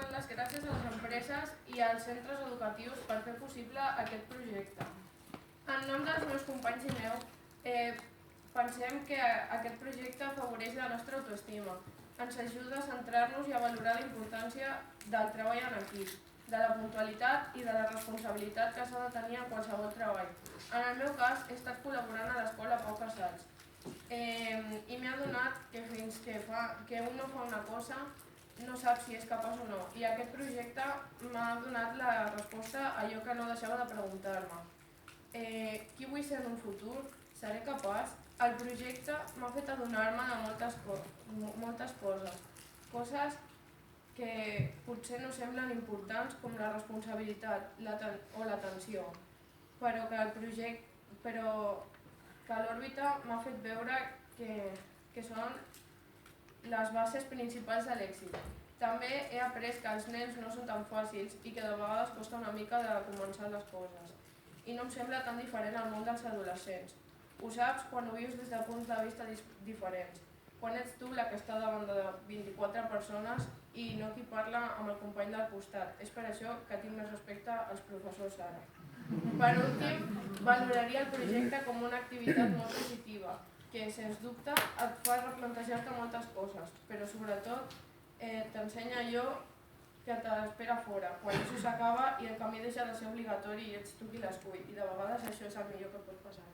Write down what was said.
donar les gràcies a les empreses i als centres educatius per fer possible aquest projecte. En nom dels meus companys i meu, pensem que aquest projecte afavoreix la nostra autoestima. Ens ajuda a centrar-nos i a valorar la importància del treball en equip, de la puntualitat i de la responsabilitat que s'ha de tenir en qualsevol treball. En el meu cas, he estat col·laborant a l'Escola Pau Casals i m'he adonat que fins que un no fa una cosa no sap si és capaç o no. I aquest projecte m'ha donat la resposta a allò que no deixava de preguntar-me. Qui vull ser en un futur? Seré capaç? El projecte m'ha fet adonar-me de moltes coses que potser no semblen importants, com la responsabilitat o l'atenció, però que l'òrbita m'ha fet veure que són les bases principals de l'èxit. També he après que els nens no són tan fàcils i que de vegades costa una mica de començar les coses. I no em sembla tan diferent al món dels adolescents. Ho saps quan ho vius des de punts de vista diferents. Quan ets tu la que està davant de 24 persones i no qui parla amb el company del costat. És per això que tinc més respecte als professors ara. Per últim, valoraria el projecte com una activitat molt positiva, que, sens dubte, et fa replantejar-te moltes coses, però sobretot t'ensenya allò que t'espera fora, quan això s'acaba i el camí deixa de ser obligatori i ets tu qui l'escull, i de vegades això és el millor que pot passar.